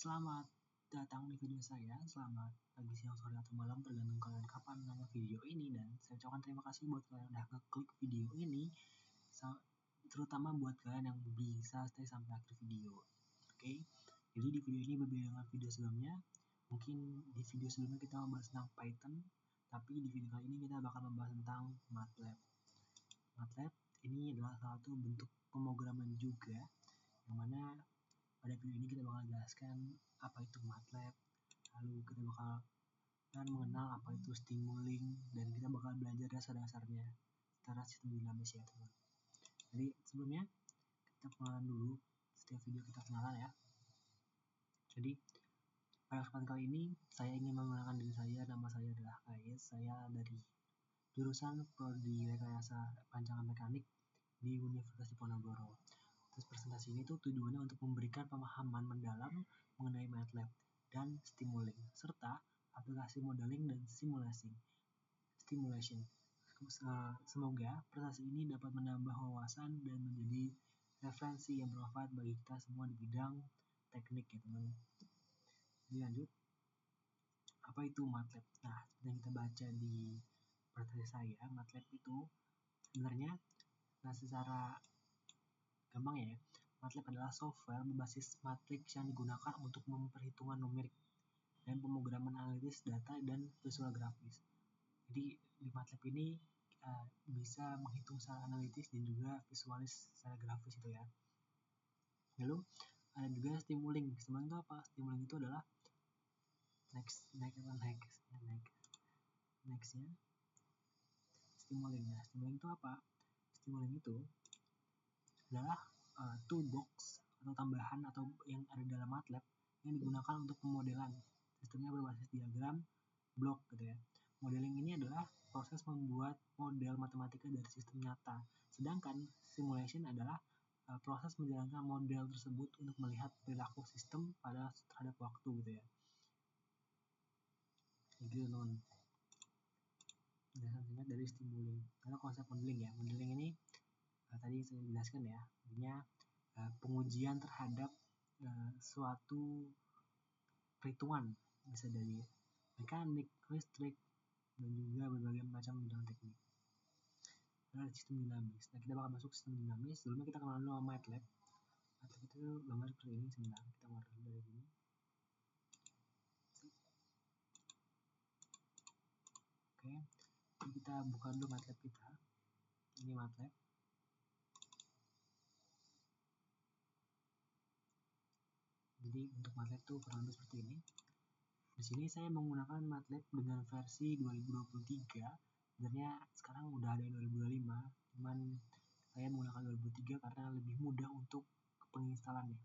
Selamat datang di video saya. Selamat pagi, siang, sore, atau malam, tergantung kalian kapan nonton video ini. Dan saya ucapkan terima kasih buat kalian yang udah ngeklik video ini, terutama buat kalian yang bisa stay sampai akhir video. Oke, jadi di video ini berbeda dengan video sebelumnya. Mungkin di video sebelumnya kita membahas tentang Python, tapi di video kali ini kita bakal membahas tentang MATLAB. MATLAB ini adalah salah satu bentuk pemrograman juga, yang mana pada video ini kita bakal jelaskan apa itu MATLAB, lalu kita bakal mengenal apa itu Simulink, dan kita bakal belajar dasar-dasarnya secara sistem dinamis ya teman. Jadi sebelumnya kita kenalan dulu, setiap video kita kenalan ya. Jadi pada kesempatan kali ini saya ingin mengenalkan diri saya. Nama saya adalah Kais, saya dari jurusan Prodi Rekayasa Rancangan Mekanik di Universitas Diponegoro. Terus presentasi ini tuh tujuannya untuk memberikan pemahaman mendalam mengenai MATLAB dan Simulink, serta aplikasi modeling dan simulation. Semoga presentasi ini dapat menambah wawasan dan menjadi referensi yang bermanfaat bagi kita semua di bidang teknik ya teman. Jadi lanjut, apa itu MATLAB? Nah, yang kita baca di presentasi saya, MATLAB itu sebenarnya, secara gampang ya, MATLAB adalah software berbasis matriks yang digunakan untuk memperhitungan numerik dan pemrograman analitis data dan visual grafis. Jadi di MATLAB ini bisa menghitung secara analitis dan juga visualis secara grafis itu ya. Lalu ada juga Simulink. Simulink itu apa? Simulink itu adalah nextnya Simulink. Nah, Simulink itu apa? Simulink itu adalah toolbox atau tambahan atau yang ada dalam MATLAB yang digunakan untuk pemodelan. Sistemnya berbasis diagram blok gitu ya. Modeling ini adalah proses membuat model matematika dari sistem nyata. Sedangkan simulation adalah proses menjalankan model tersebut untuk melihat perilaku sistem terhadap waktu gitu ya. Jadi teman, penjelasan singkat dari Simulink. Karena konsep modeling ya. Modeling ini tadi saya jelaskan ya, artinya pengujian terhadap suatu perhitungan, bisa dari mekanik, listrik, dan juga berbagai macam bidang teknik. Ada sistem dinamis. Nah, kita bakal masuk sistem dinamis. Sebelumnya kita kenal dulu sama MATLAB. MATLAB itu gambar seperti ini. Sebentar, kita keluar dulu dari sini. Oke, jadi kita buka dulu MATLAB kita. Ini MATLAB. Jadi untuk MATLAB itu kurang lebih seperti ini. Di sini saya menggunakan MATLAB dengan versi 2023. Sebenarnya sekarang udah ada 2025, cuman saya menggunakan 2003 karena lebih mudah untuk penginstalannya.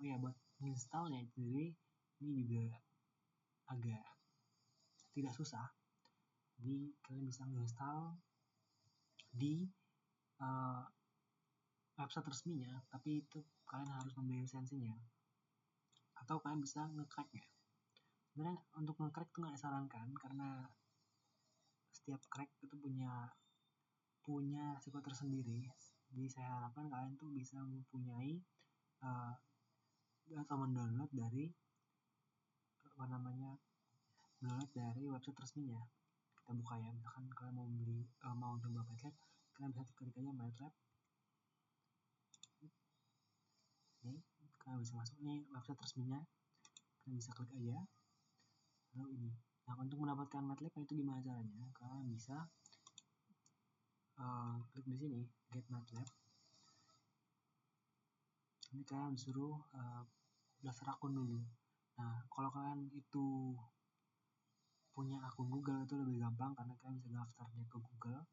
Oh ya, buat menginstalnya sendiri ini juga agak tidak susah. Jadi kalian bisa menginstal di website resminya, tapi itu kalian harus membeli lisensinya. Atau kalian bisa nge-cracknya. Sebenarnya untuk nge-crack itu nggak disarankan karena setiap crack itu punya resiko tersendiri. Jadi saya harapkan kalian tuh bisa mempunyai atau mendownload dari download dari website resminya. Kita buka ya, misalkan kalian mau coba MATLAB, kalian bisa klik aja MATLAB. Ini kalian bisa masuk nih website resminya, kalian bisa klik aja. Lalu ini. Nah, untuk mendapatkan MATLAB itu gimana caranya? Kalian bisa klik di sini, Get MATLAB. Ini kalian disuruh daftar akun dulu. Nah, kalau kalian itu punya akun Google itu lebih gampang karena kalian bisa daftarnya ke Google,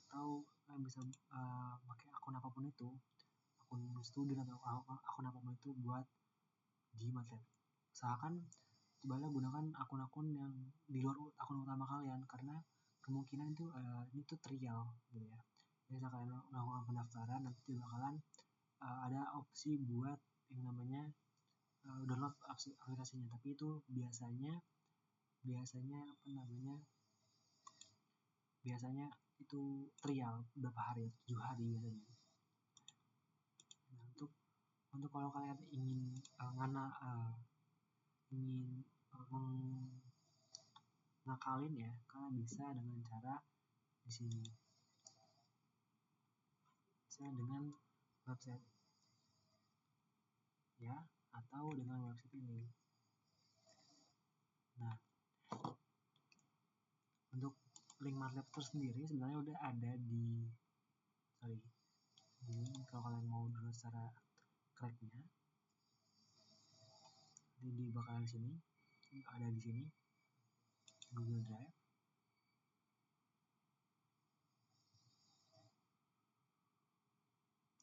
atau kalian bisa pakai akun apapun itu, akun student atau akun apapun itu buat di MATLAB. Usahakan cobalah gunakan akun-akun yang di luar akun utama kalian karena kemungkinan itu ini tuh trial gitu ya. Jadi saat kalian melakukan pendaftaran, nanti bakalan ada opsi buat yang namanya download aplikasinya, tapi itu biasanya itu trial beberapa hari, 7 hari biasanya. Nah, untuk Untuk kalau kalian ingin ngakalin ya, kalian bisa dengan cara di sini, bisa dengan website ya, atau dengan website ini. Nah, untuk link MATLAB tersendiri sebenarnya udah ada di ini. Kalau kalian mau dulu secara cracknya, di bakalan sini ada di sini Google Drive.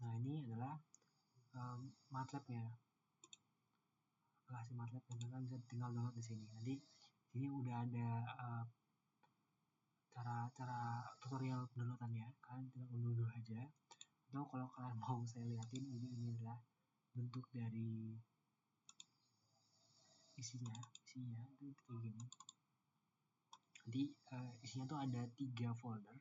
Nah, ini adalah MATLAB-nya. Aplikasi MATLAB yang kalian bisa tinggal download di sini. Jadi ini udah ada cara tutorial downloadannya. Kalian tinggal unduh aja. Atau kalau kalian mau saya liatin, ini adalah bentuk dari isinya itu kayak gini. Jadi isinya tuh ada 3 folder.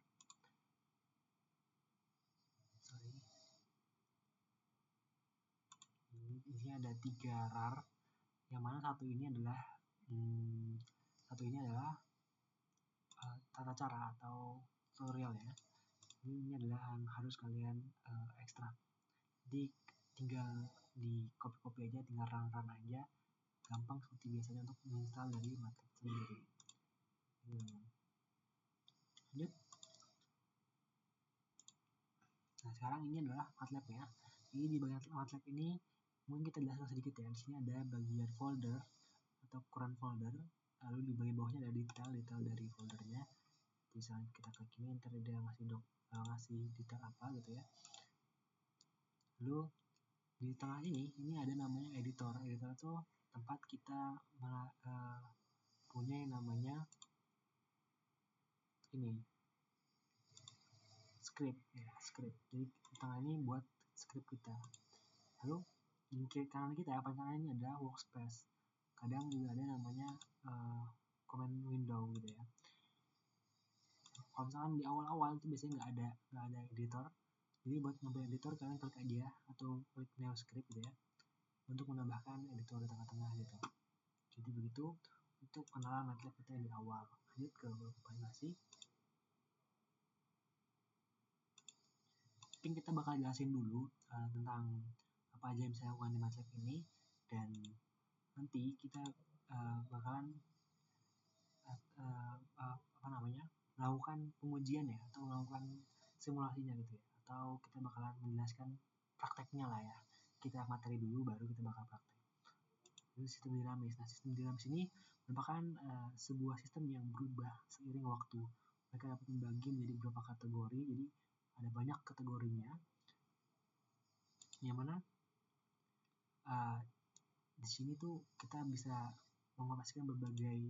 Isinya ada 3 RAR, yang mana satu ini adalah tata cara atau tutorial ya. Ini adalah yang harus kalian ekstrak. Jadi tinggal di copy aja, tinggal run aja, gampang seperti biasanya untuk menginstal dari MATLAB sendiri. Lanjut. Nah, sekarang ini adalah MATLAB ya. Jadi di bagian MATLAB ini mungkin kita jelaskan sedikit ya. Di sini ada bagian folder atau current folder, lalu di bagian bawahnya ada detail dari foldernya. Misalnya kita klik ini, ntar dia ngasih detail apa gitu ya. Lalu di tengah ini ada namanya editor. Editor itu tempat kita punya yang namanya ini script ya, script. Jadi di tengah ini buat script kita. Lalu di kiri kanan kita, paling kanan ini ada workspace. Kadang juga ada namanya command window gitu ya. Kalau misalkan di awal-awal itu biasanya nggak ada editor. Jadi buat ngambil editor kalian klik aja atau klik new script gitu ya, untuk menambahkan editor di tengah-tengah gitu. Jadi begitu untuk kenalan MATLAB kita di awal. Lanjut ke aplikasi. Mungkin kita bakal jelasin dulu tentang apa aja yang bisa dilakukan di MATLAB ini, dan nanti kita bakalan melakukan pengujian ya, atau melakukan simulasinya gitu ya, atau kita bakalan menjelaskan prakteknya lah ya. Kita materi dulu baru kita bakal praktek. Jadi sistem dinamis. Nah, sistem dinamis ini merupakan sebuah sistem yang berubah seiring waktu. Mereka dapat membagi menjadi beberapa kategori. Jadi ada banyak kategorinya, yang mana di sini tuh kita bisa mengoperasikan berbagai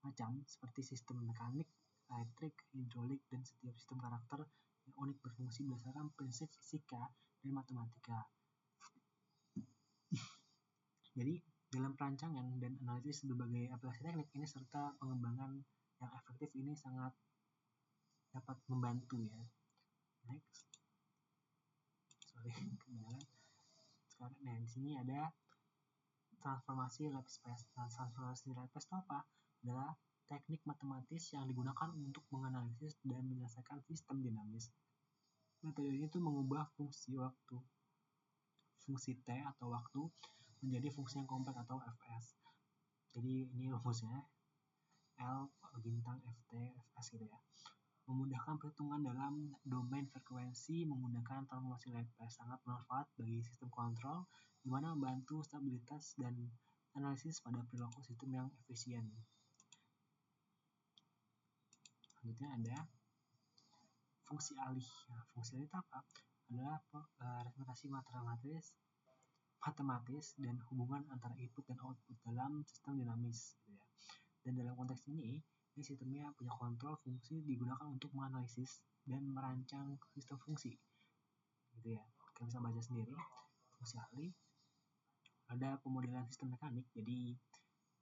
macam seperti sistem mekanik, elektrik, hidrolik, dan setiap sistem karakter yang unik berfungsi berdasarkan prinsip fisika dan matematika. Jadi dalam perancangan dan analisis berbagai aplikasi teknik ini serta pengembangan yang efektif ini sangat dapat membantu ya. Next. Kemudian sekarang di sini ada transformasi lab space. Nah, transformasi lab space itu apa? Adalah teknik matematis yang digunakan untuk menganalisis dan menyelesaikan sistem dinamis. Metode ini tuh mengubah fungsi T atau waktu menjadi fungsi yang kompleks atau Fs. Jadi ini rumusnya L bintang Ft Fs gitu ya. Memudahkan perhitungan dalam domain frekuensi menggunakan transformasi lab space sangat bermanfaat bagi sistem kontrol, di mana membantu stabilitas dan analisis pada perilaku sistem yang efisien. Selanjutnya ada fungsi alih. Nah, fungsi alih itu apa? Adalah representasi matematis dan hubungan antara input dan output dalam sistem dinamis gitu ya. Dan dalam konteks ini sistemnya punya kontrol fungsi digunakan untuk menganalisis dan merancang sistem fungsi gitu ya. Kalian bisa baca sendiri. Fungsi alih ada pemodelan sistem mekanik, jadi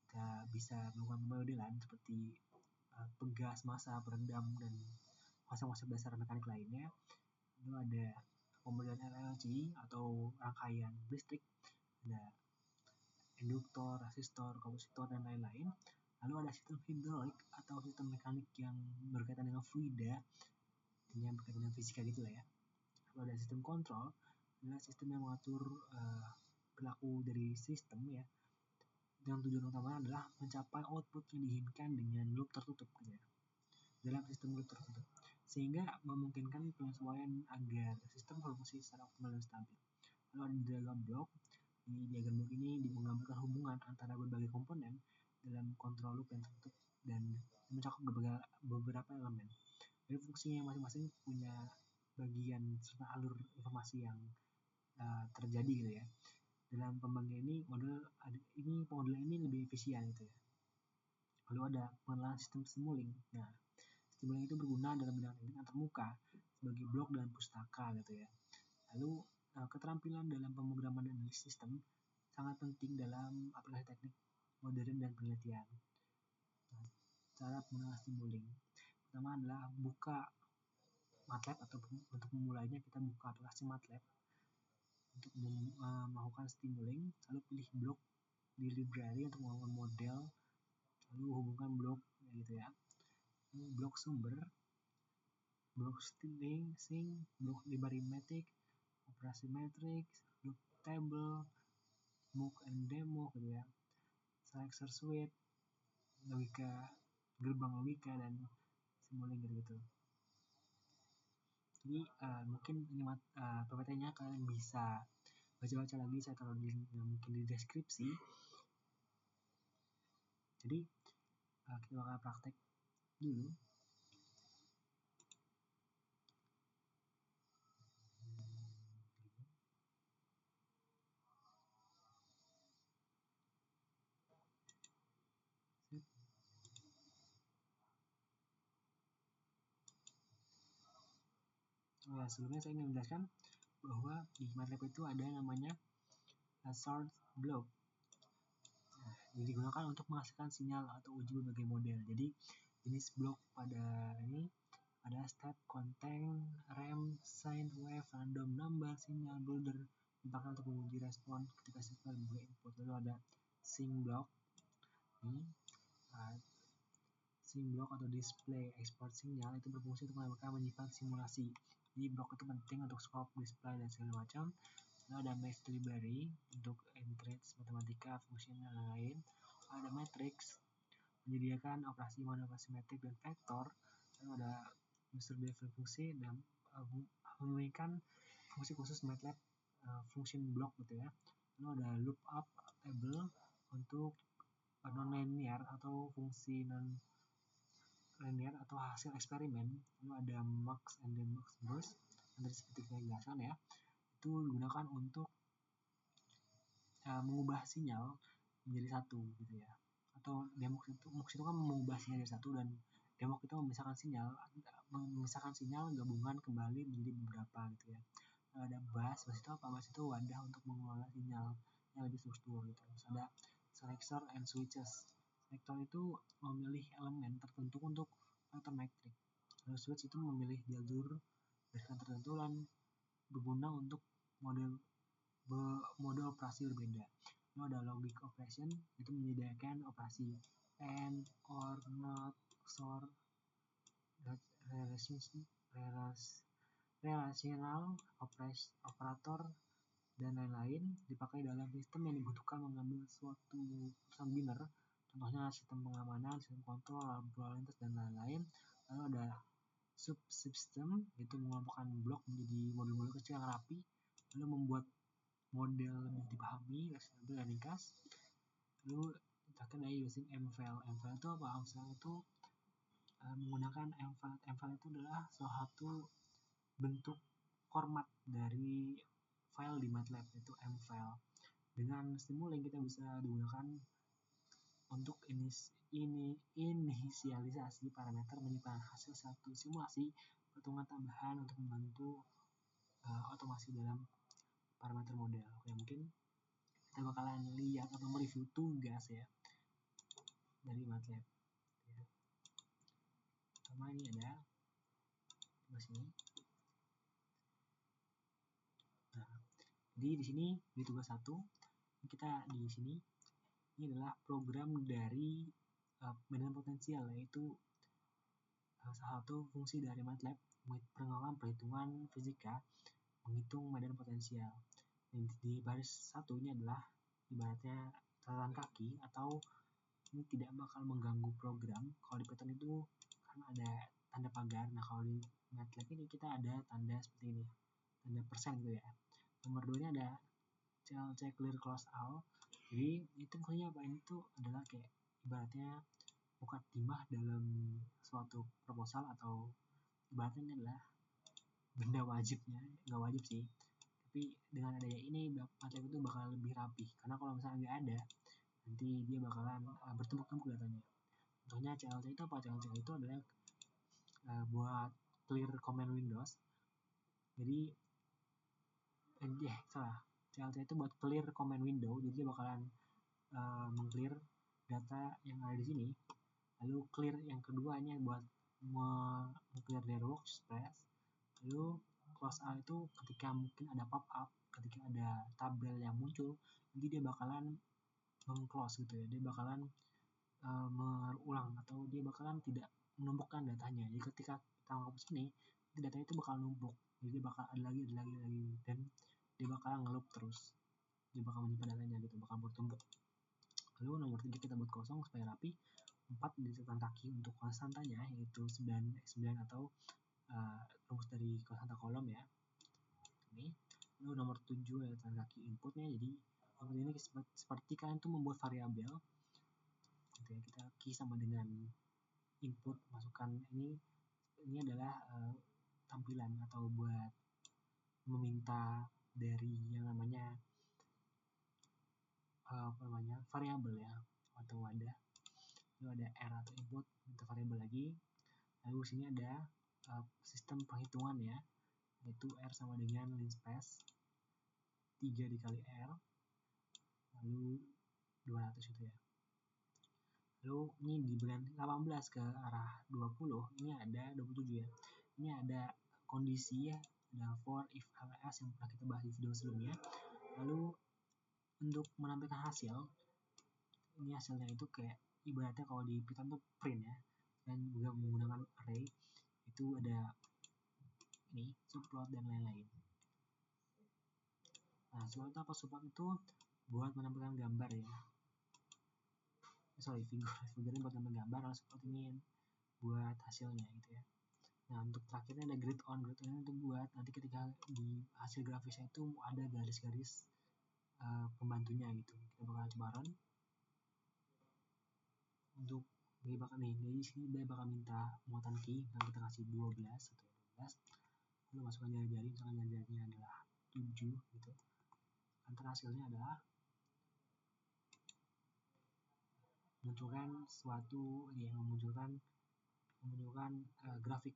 kita bisa melakukan pemodelan seperti pegas, massa, peredam, dan konsep-konsep dasar mekanik lainnya. Lalu ada pemodel LLC atau rangkaian listrik, ada induktor, resistor, kapasitor, dan lain-lain. Lalu ada sistem hidrolik atau sistem mekanik yang berkaitan dengan fluida, yang berkaitan dengan fisika gitu lah ya. Lalu ada sistem kontrol, adalah sistem yang mengatur perilaku dari sistem ya. Yang tujuan utamanya adalah mencapai output yang diinginkan dengan loop tertutup gitu ya. Dalam sistem loop tertutup, sehingga memungkinkan penyesuaian agar sistem berfungsi secara optimal dan stabil. Lalu ada diagram blok. Di diagram blok ini menggambarkan hubungan antara berbagai komponen dalam kontrol loop yang tertutup dan mencakup beberapa elemen. Dari fungsinya masing-masing punya bagian serta alur informasi yang terjadi gitu ya. Dalam pembagian ini pemodelan ini lebih efisien gitu ya. Lalu ada pengenalan sistem Simulink. Nah, Simulink itu berguna dalam bidang teknik antarmuka sebagai blok dan pustaka gitu ya. Lalu keterampilan dalam pemrograman dan analisis sistem sangat penting dalam aplikasi teknik modern dan penelitian. Nah, cara penggunaan Simulink pertama adalah buka MATLAB, atau untuk memulainya kita buka aplikasi MATLAB untuk melakukan Simulink. Lalu pilih blok di library untuk melakukan model, lalu hubungkan blok gitu ya. Blok sumber, blok string, blok library matrix, operasi matrix, loop table, mock and demo gitu ya, selector suite, logika, gerbang logika, dan Simulink gitu. Jadi mungkin ini PPT-nya kalian bisa baca-baca lagi, saya taruh di mungkin di deskripsi. Jadi kita bakal praktek dulu. Ya, sebelumnya saya ingin menjelaskan bahwa di MATLAB itu ada namanya source block. Nah, ini digunakan untuk menghasilkan sinyal atau uji berbagai model. Jadi jenis blok pada ini ada step, contain, ramp, sine wave, random number, sinyal, builder, dipakai untuk menguji respon ketika sistem berbagai input. Lalu ada sync block. Ini sync block atau display export sinyal itu berfungsi untuk menyimpan simulasi. Jadi blok itu penting untuk scope, display, dan segala macam. Lalu ada mesh library untuk integrate matematika, fungsi, dan lain-lain. Ada matrix menyediakan operasi manipulasi metrik dan vektor. Lalu ada user defined fungsi dan memiliki fungsi khusus MATLAB function block gitu ya. Lalu ada loop up table untuk non-linear atau fungsi non-linear atau hasil eksperimen. Lalu ada max and then max burst, yang tadi seperti saya jelaskan ya, itu digunakan untuk mengubah sinyal menjadi satu gitu ya. Atau demok itu kan mengubah sinyal jadi satu, dan demok itu memisahkan sinyal gabungan kembali menjadi beberapa gitu ya. Ada bus itu apa? Bus itu wadah untuk mengelola sinyal yang lebih struktur gitu. Terus ada selector and switches. Selector itu memilih elemen tertentu untuk vektor metrik. Lalu switch itu memilih jalur berdasarkan tertentu dan berguna untuk mode operasi berbeda. Lalu ada logic operation, itu menyediakan operasi and, or, not, XOR, relational operator, dan lain-lain dipakai dalam sistem yang dibutuhkan mengambil suatu keputusan biner. Contohnya sistem pengamanan, sistem kontrol, lampu lalu lintas, dan lain-lain. Lalu ada subsystem, itu mengelompokkan blok menjadi modul-modul kecil yang rapi, lalu membuat model lebih dipahami, stabil dan ringkas. Lalu kita ada using mfile. Mfile itu apa? Mfile itu menggunakan mfile. Mfile itu adalah salah satu bentuk format dari file di MATLAB, itu mfile. Dengan Simulink kita bisa digunakan untuk inisialisasi parameter, menyimpan hasil satu simulasi, perhitungan tambahan untuk membantu otomasi dalam parameter model. Ya, mungkin kita bakalan lihat atau mereview tugas ya dari MATLAB ya. Pertama ini ada tugas ini. Jadi di sini di tugas 1 kita di sini ini adalah program dari medan potensial, yaitu salah satu fungsi dari MATLAB, pengembangan perhitungan fisika menghitung medan potensial. Dan di baris 1 ini adalah ibaratnya catatan kaki atau ini tidak bakal mengganggu program. Kalau di Python itu kan ada tanda pagar. Nah, kalau di MATLAB ini kita ada tanda seperti ini, tanda persen gitu ya. Nomor 2 ini ada CLC clear close all. Jadi itu fungsinya apa? Ini tuh adalah kayak ibaratnya mukadimah dalam suatu proposal, atau ibaratnya ini adalah benda wajibnya. Nggak wajib sih, tapi dengan adanya ini MATLAB itu bakal lebih rapih, karena kalau misalnya nggak ada nanti dia bakalan bertumpuk-tumpuk datanya. Contohnya CLC itu apa? CLC itu adalah buat clear command Windows. Jadi CLC itu buat clear command window. Jadi dia bakalan meng-clear data yang ada di sini. Lalu clear yang kedua ini buat meng-clear dari workspace. Lalu close all itu ketika mungkin ada pop-up, ketika ada tabel yang muncul, nanti dia bakalan meng-close gitu ya. Dia bakalan mengulang, atau dia bakalan tidak menumpukkan datanya. Jadi ketika kita menghapus ini, datanya itu bakal numpuk. Jadi dia bakal ada lagi, dan dia bakal ngeloop terus. Dia bakal menyimpan datanya gitu, bakal bertumpuk. Lalu nomor 3 kita buat kosong supaya rapi. 4 di catatan kaki untuk konstantanya, yaitu 9 atau rumus dari konstanta kolom ya. Ini. Lalu nomor 7 ada catatan kaki inputnya. Jadi nomor ini seperti kalian tuh membuat variabel. Gitu ya, kita key sama dengan input, masukkan ini adalah tampilan atau buat meminta dari yang namanya variabel ya, atau wadah. Lalu ada R atau input, minta variabel lagi. Lalu sini ada sistem perhitungan ya, yaitu R sama dengan linspace 3 dikali R, lalu 200 itu ya. Lalu ini di bagian 18 ke arah 20, ini ada 27 ya. Ini ada kondisi ya, ada for, if, else yang pernah kita bahas di video sebelumnya. Lalu untuk menampilkan hasil, ini hasilnya itu kayak ibaratnya kalau di Python tuh print ya, dan juga menggunakan array. Itu ada ini subplot dan lain-lain. Nah, subplot itu apa? Subplot itu buat menampilkan gambar ya. Figurnya buat menampilkan gambar, lalu subplot ini buat hasilnya gitu ya. Nah, untuk terakhirnya ada grid on. Grid on itu buat nanti ketika di hasil grafisnya itu ada garis-garis pembantunya gitu. Kita bakal coba run. Untuk dia bakal dari sini dia bakal minta muatan key, nah kita kasih 12 atau 12. Lalu masukkan jari-jari, misalkan jari-jarinya adalah 7 gitu. Antara hasilnya adalah memunculkan suatu yang memunculkan grafik.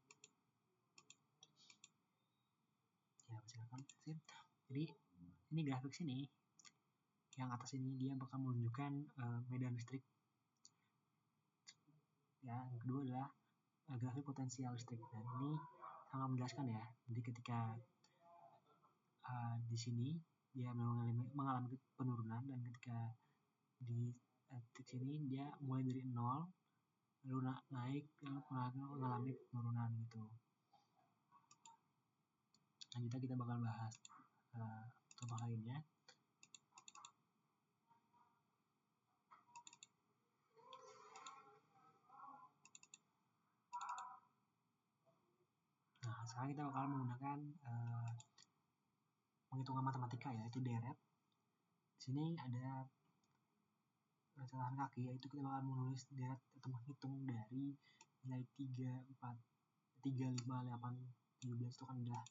Ya, silakan. Jadi ini grafik sini, yang atas ini dia bakal menunjukkan medan listrik. Ya, yang kedua adalah grafik potensial listrik. Dan ini sangat menjelaskan ya. Jadi ketika di sini dia mengalami penurunan, dan ketika di titik sini dia mulai dari 0 lalu naik, lalu mengalami penurunan gitu. Lanjutnya kita bakal bahas contoh lainnya. Nah, sekarang kita bakal menggunakan penghitungan matematika ya, yaitu deret. Di sini ada catatan kaki, yaitu kita bakal menulis deret atau menghitung dari nilai 3, 4, 3, 5, 8, 17 itu kan udah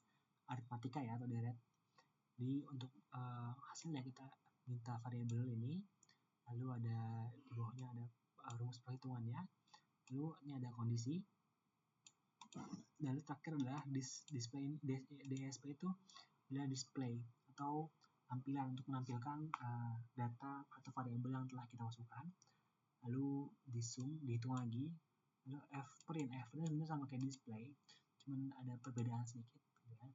aritmatika ya, atau deret. Jadi untuk hasilnya kita minta variabel ini, lalu ada di bawahnya ada rumus perhitungannya, lalu ini ada kondisi, dan terakhir adalah display. DSP itu adalah display atau tampilan untuk menampilkan data atau variabel yang telah kita masukkan. Lalu di sum, dihitung lagi. Lalu fprint sebenarnya sama kayak display, cuman ada perbedaan sedikit gitu ya.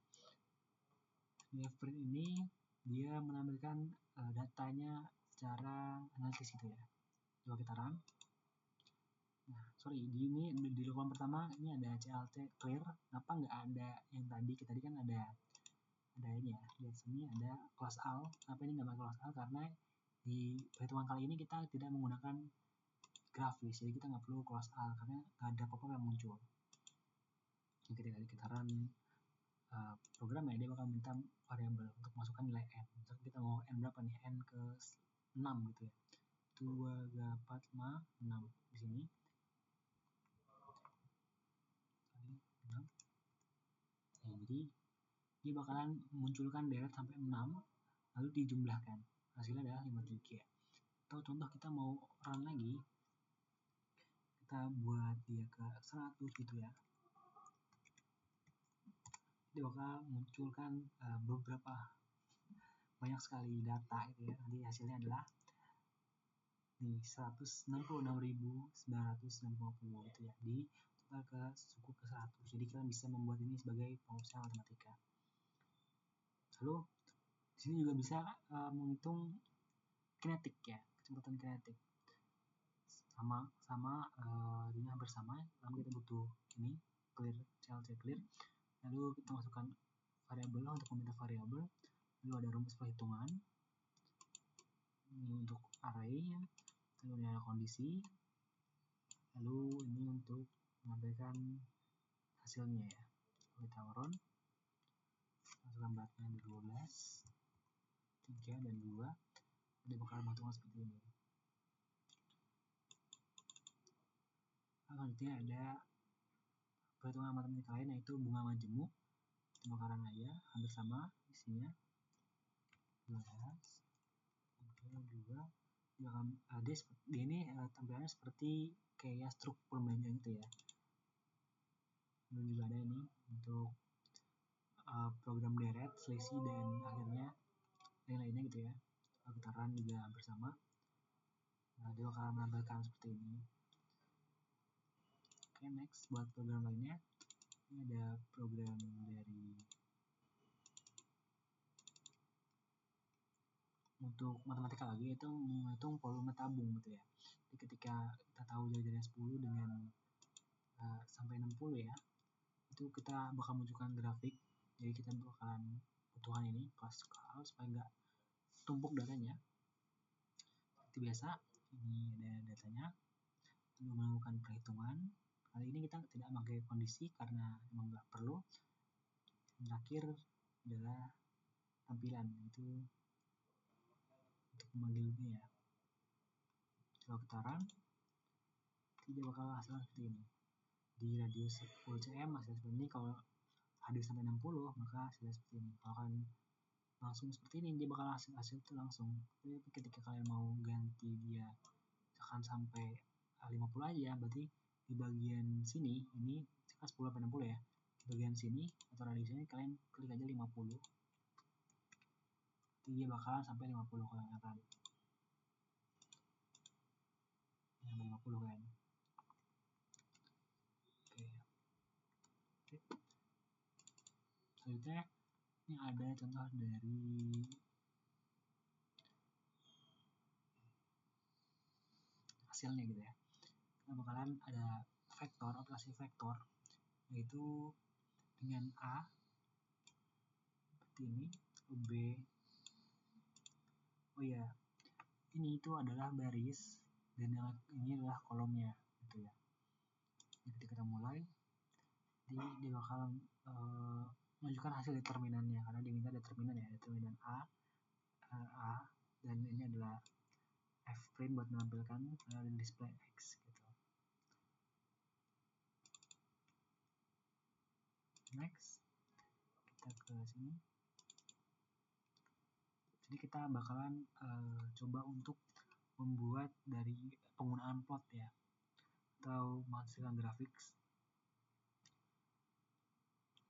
Di fprint ini dia menampilkan datanya secara analitis gitu ya. Coba kita run. Nah, sorry, di kolom pertama ini ada CLT clear. Kenapa nggak ada yang tadi? Tadi kan ada ini ya. Di sini ada close all. Kenapa ini nggak pakai close all? Karena di perhitungan kali ini kita tidak menggunakan grafis, jadi kita nggak perlu close all karena nggak ada pop-up yang muncul. Ketika kita run program ya, dia bakal minta variabel untuk masukkan nilai n. Misalnya kita mau n berapa nih? N ke 6 gitu ya. 2, 3, 4, 5, 6 di sini. Nah, jadi dia bakalan munculkan deret sampai 6 lalu dijumlahkan. Hasilnya adalah 53 ya. Atau contoh kita mau run lagi, kita buat dia ke 100 gitu ya. Dia bakal munculkan banyak sekali data gitu ya. Nanti hasilnya adalah di 166.950 gitu ya, di total ke suku ke 100. Jadi kalian bisa membuat ini sebagai pengusaha matematika. Lalu di sini juga bisa menghitung kinetik ya, kecepatan kinetik. Sama ini hampir sama. Lalu kita butuh ini clear, CLC clear. Lalu kita masukkan variabel untuk meminta variabel. Lalu ada rumus perhitungan. Ini untuk array, lalu ini ada kondisi, lalu ini untuk mengambilkan hasilnya ya. Kita run, masukkan beratnya di 12, 3 dan 2, dia bakal bentuknya seperti ini. Selanjutnya ada perhitungan matematika lain, yaitu bunga majemuk, pemekaran raya, hampir sama isinya. 12, 2, dia ini tampilannya seperti kayak struk permainan gitu ya. Lalu juga ada ini untuk program deret, selisih, dan akhirnya lain-lainnya gitu ya. Kita run juga hampir sama. Nah, dia akan menampilkan seperti ini. Oke, next buat program lainnya. Ini ada program dari untuk matematika lagi, itu menghitung volume tabung gitu ya. Jadi ketika kita tahu jajarnya 10 dengan sampai 60 ya, itu kita bakal munculkan grafik. Jadi kita bakalan butuhan ini Pascal supaya nggak tumpuk datanya. Seperti biasa, ini ada datanya. Lalu melakukan perhitungan. Kali ini kita tidak pakai kondisi karena memang nggak perlu. Yang terakhir adalah tampilan, itu untuk memanggilnya ya. Kalau kita run, tidak bakal hasil seperti ini. Di radius 10 cm hasil seperti ini. Kalau radius sampai 60 maka hasilnya seperti ini. Kalau kalian langsung seperti ini, dia bakal hasil itu langsung. Tapi ketika kalian mau ganti dia akan sampai 50 aja, berarti di bagian sini ini kan 10 sampai 60 ya. Di bagian sini atau radiusnya kalian klik aja 50. Dia bakalan sampai 50 kalau kalian sampai 50 kan. Oke. Selanjutnya ini ada contoh dari hasilnya gitu ya. Kita bakalan ada vektor, operasi vektor, yaitu dengan A seperti ini, B. Oh ya, ini itu adalah baris dan ini adalah kolomnya gitu ya. Jadi ketika kita mulai, dia bakalan menunjukkan hasil determinannya karena diminta determinan ya, determinan A dan ini adalah F prime buat menampilkan display X gitu. Next, kita ke sini. Jadi kita bakalan coba untuk membuat dari penggunaan plot ya, atau menghasilkan grafik.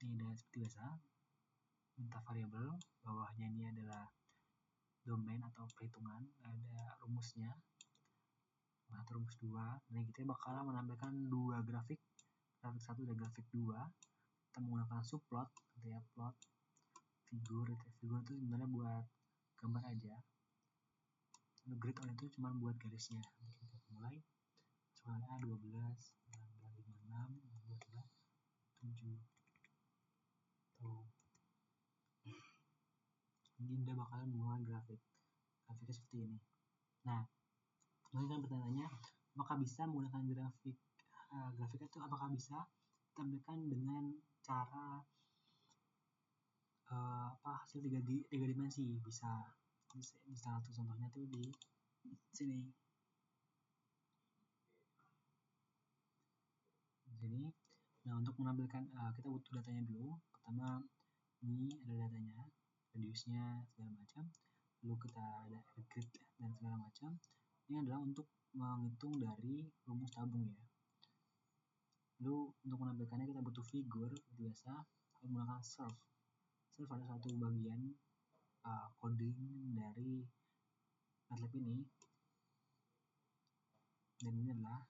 Ini ada seperti biasa, minta variabel, bawahnya ini adalah domain atau perhitungan, ada rumusnya, atau rumus 2. Nah kita bakalan menampilkan dua grafik 1 dan grafik 2. Kita menggunakan subplot gitu ya, plot figur. Figur itu sebenarnya buat gambar aja. Grid on itu cuma buat garisnya. Kita mulai soalnya 12 56 12 7 tuh. Ini udah bakalan menggunakan grafiknya seperti ini. Nah, mungkin kan pertanyaannya, apakah bisa menggunakan grafiknya itu apakah bisa ditampilkan dengan cara hasil tiga dimensi? Bisa satu contohnya tuh di sini. Nah, untuk menampilkan kita butuh datanya dulu. Pertama, ini ada datanya, radiusnya segala macam. Lalu kita ada grid dan segala macam. Ini adalah untuk menghitung dari rumus tabung ya. Lalu untuk menampilkannya kita butuh figur seperti biasa, menggunakan serve. Serve ada satu bagian coding dari MATLAB ini, dan ini adalah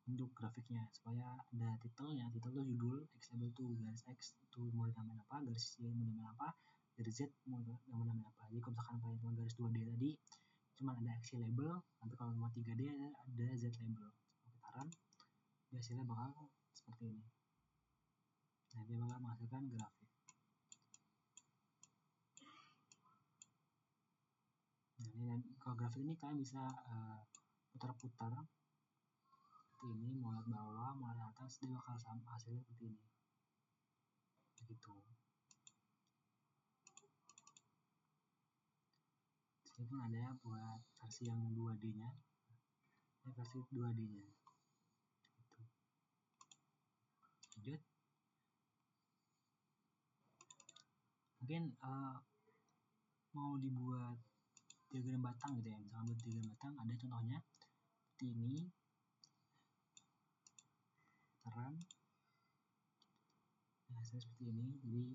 untuk grafiknya supaya ada titelnya. Titel itu judul, X label itu garis X itu mau dinamain apa, garis Y mau dinamain apa, garis Z mau dinamain apa. Jadi kalau misalkan kalian cuma garis 2D tadi cuma ada X label, nanti kalau mau 3D ada Z label. Kita run, hasilnya bakal seperti ini. Nah, dia bakal menghasilkan grafik. Nah, ini, kalau grafik ini kalian bisa putar-putar seperti ini, mau lihat bawah, mau lihat atas, dia bakal sama hasilnya seperti ini. Begitu. Ini pun ada buat versi yang 2D-nya. Ini versi 2D-nya. Gitu. Lanjut. Mungkin mau dibuat diagram batang gitu ya. Misalnya buat diagram batang, ada contohnya seperti ini. Terang. Nah, hasilnya seperti ini.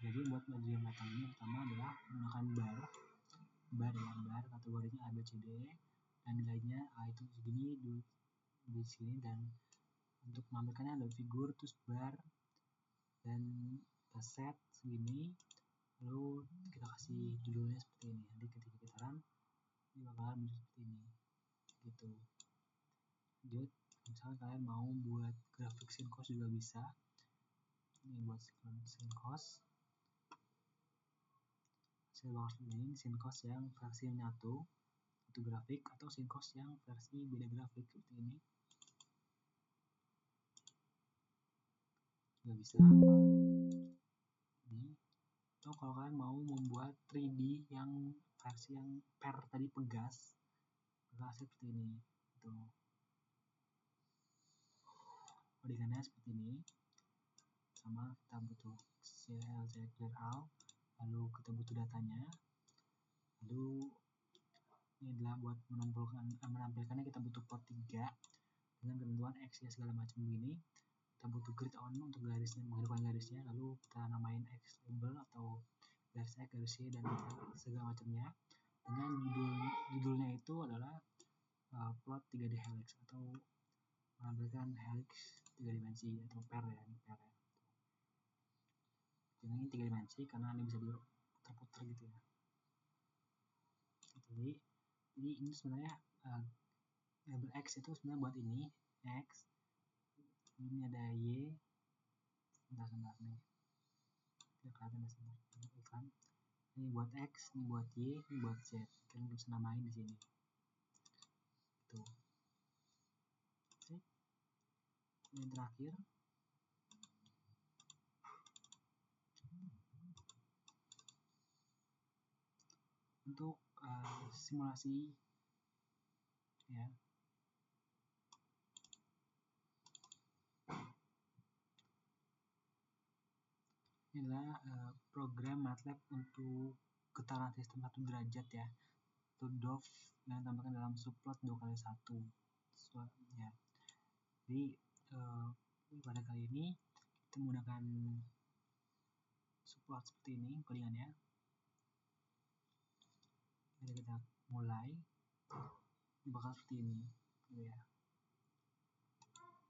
Jadi buat diagram batang ini pertama adalah menggunakan bar kategorinya A, B, C, D, dan nilainya A itu segini, di sini, dan untuk menampilkannya ada figur, terus bar, dan kita set segini, lalu kita kasih judulnya seperti ini. Nanti ketika kita run, ini bakalan muncul seperti ini, gitu. Lanjut, misalnya kalian mau buat grafik sinkos juga bisa. Ini buat sinkos. Saya bakal seperti ini, sinkos yang versi nyatu itu grafik, atau sinkos yang versi beda grafik seperti ini juga bisa. Ini, atau kalau kalian mau membuat 3D yang versi yang per tadi pegas, seperti ini. Itu codingannya seperti ini. Sama kita butuh clear out, lalu kita butuh datanya, lalu ini adalah buat menampilkannya kita butuh plot 3 dengan ketentuan X ya segala macam begini. Kita butuh grid on untuk garisnya, menghidupkan garisnya, lalu kita namain X label atau garis X, garis Y, dan segala macamnya. Dengan judulnya itu adalah plot 3D helix atau menampilkan helix 3 dimensi atau per ya. Ini 3 dimensi karena ini bisa diputar-putar gitu ya. Jadi ini sebenarnya label X itu sebenarnya buat ini X, ini ada Y, sebentar nih, tidak kelihatan di sini iklan. Ini buat X, ini buat Y, ini buat Z. Kalian bisa namain di sini. Tuh. Oke. Yang terakhir, untuk simulasi ya. Ini adalah program MATLAB untuk getaran sistem 1 derajat ya, atau DOF yang ditambahkan dalam subplot 2x1 ya. Jadi pada kali ini kita menggunakan subplot seperti ini codingannya. Jadi kita mulai, bakal seperti ini ya.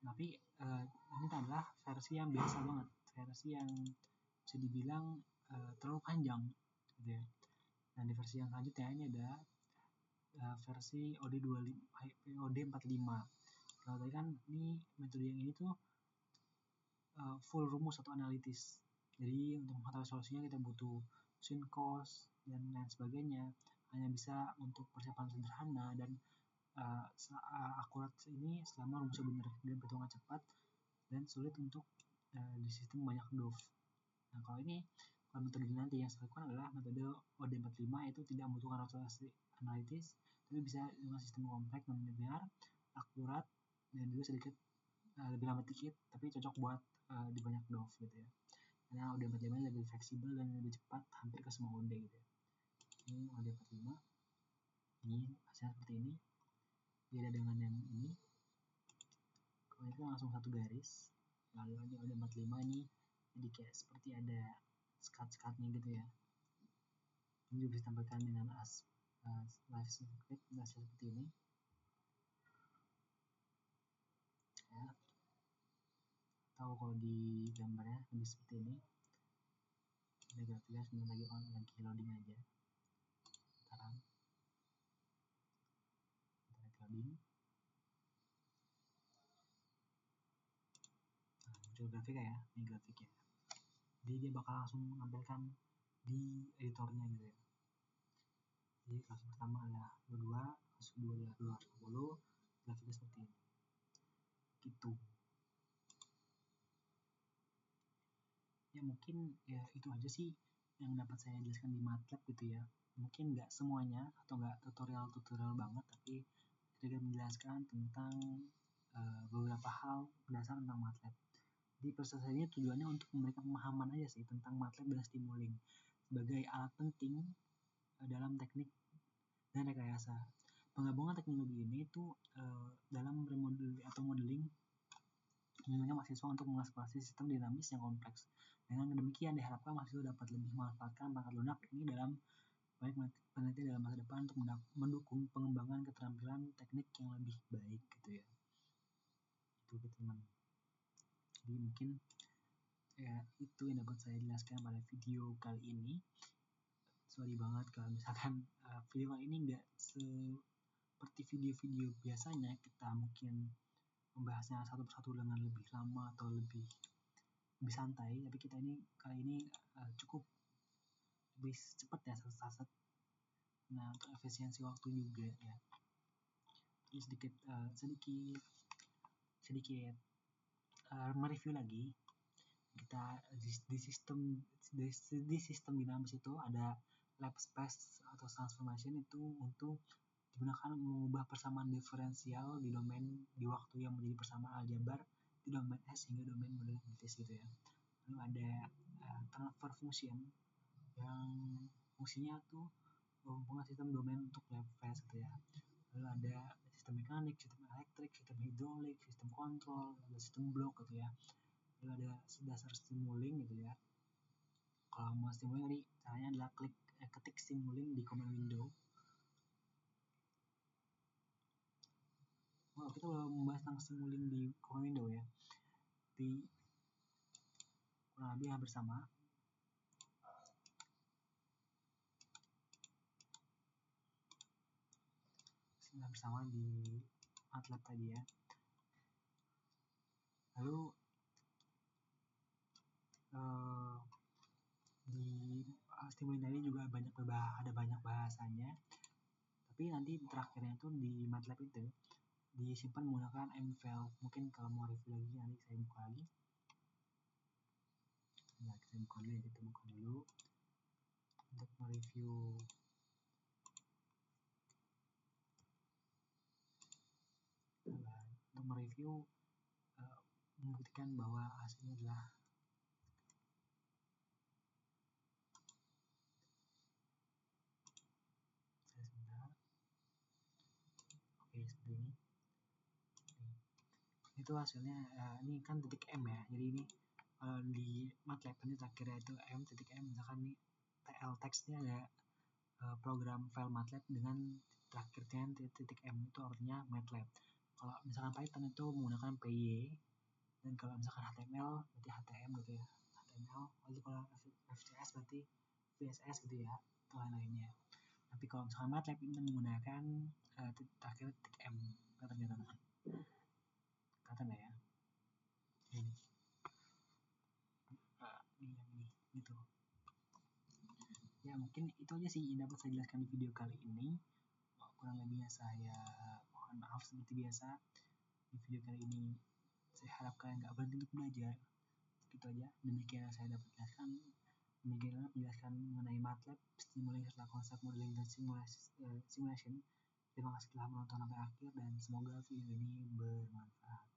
Tapi ini adalah versi yang biasa banget, versi yang bisa dibilang terlalu panjang. gitu ya. Nah di versi yang selanjutnya ini ada versi OD45. Kalau tadi kan ini metode yang ini tuh full rumus atau analitis. Jadi untuk mengetahui solusinya kita butuh sin cos dan lain sebagainya. Hanya bisa untuk persiapan sederhana dan akurat ini selama rumusnya benar dan perhitungan cepat dan sulit untuk di sistem banyak dove. Nah kalau metode nanti yang saya lakukan adalah metode OD45, itu tidak membutuhkan kalkulasi analitis, tapi bisa dengan sistem kompleks non linear, akurat dan juga sedikit lebih lambat dikit, tapi cocok buat di banyak dove gitu ya. Karena OD45 lebih fleksibel dan lebih cepat hampir ke semua OD gitu ya. Ini OD45, ini hasilnya seperti ini. Beda dengan yang ini. Kalau itu langsung satu garis. Lalu ini OD45 ini jadi kayak seperti ada skat-skatnya gitu ya. Ini juga bisa ditampilkan dengan live clip hasil seperti ini. Ya. Tahu kalau di gambarnya lebih seperti ini. Ada grafiknya sebentar lagi loading aja. Sekarang loading. Nah, muncul grafik ya, ini grafiknya. Jadi dia bakal langsung menampilkan di editornya gitu ya. Jadi kasus pertama adalah 22, kasus kedua adalah 240, grafiknya seperti ini. Gitu. Ya mungkin ya itu aja sih yang dapat saya jelaskan di MATLAB gitu ya. Mungkin nggak semuanya atau nggak tutorial banget, tapi sedikit menjelaskan tentang beberapa hal berdasar tentang MATLAB. Di proses ini tujuannya untuk memberikan pemahaman aja sih tentang MATLAB dan Simulink sebagai alat penting dalam teknik dan rekayasa. Penggabungan teknologi ini itu dalam remodeling atau modeling memungkinkan mahasiswa untuk mengeksplorasi sistem dinamis yang kompleks. Dengan demikian diharapkan mahasiswa dapat lebih memanfaatkan perangkat lunak ini dalam baik penelitian dalam masa depan untuk mendukung pengembangan keterampilan teknik yang lebih baik gitu ya. Itu teman. Jadi mungkin ya itu yang dapat saya jelaskan pada video kali ini. Sorry banget kalau misalkan video kali ini nggak seperti video-video biasanya, kita mungkin membahasnya satu persatu dengan lebih lama atau lebih santai, tapi kita kali ini cukup lebih cepat ya, saset. Nah untuk efisiensi waktu juga ya, jadi sedikit mereview lagi. Kita di sistem dinamis itu ada lap space atau transformation, itu untuk digunakan mengubah persamaan diferensial di domain di waktu yang menjadi persamaan aljabar di domain S hingga domain model kritis gitu ya. Lalu ada transfer function yang fungsinya tuh menghubungkan sistem domain untuk lap space gitu ya. Lalu ada sistem mekanik, sistem elektrik, sistem hidrolik, sistem kontrol, ada sistem blok gitu ya. Lalu ada dasar Simulink gitu ya. Kalau mau Simulink tadi caranya adalah ketik Simulink di command window. Oh, kita belum membahas tentang Simulink di command window ya. Di kurang lebih hampir sama. Bersama di MATLAB tadi ya. Lalu di Simulink tadi juga ada banyak bahasanya, tapi nanti terakhirnya itu di MATLAB itu disimpan menggunakan mFile. Mungkin kalau mau review lagi nanti saya buka lagi. Nah, kita buka dulu untuk mereview membuktikan bahwa hasilnya adalah oke seperti ini. Itu hasilnya ini kan titik M ya, jadi ini di MATLAB ini terakhirnya itu titik M, misalkan nih TL text-nya ada program file MATLAB dengan terakhirnya titik M, itu artinya MATLAB. Kalau misalkan Python itu menggunakan PY, dan kalau misalkan HTML berarti HTM gitu ya, HTML. Lalu kalau FCS berarti VSS gitu ya, atau lain-lainnya. Tapi kalau misalkan MATLAB ini menggunakan terakhir titik M, katanya teman. Kata nggak ya? Ini. Ini gitu. Ya mungkin itu aja sih yang dapat saya jelaskan di video kali ini. Kurang lebihnya saya mohon maaf seperti biasa. Di video kali ini saya harap kalian nggak berhenti untuk belajar. Gitu aja. Demikian yang saya dapat jelaskan. Demikianlah penjelasan mengenai MATLAB, stimulating serta konsep modeling dan simulation. Terima kasih telah menonton sampai akhir dan semoga video ini bermanfaat.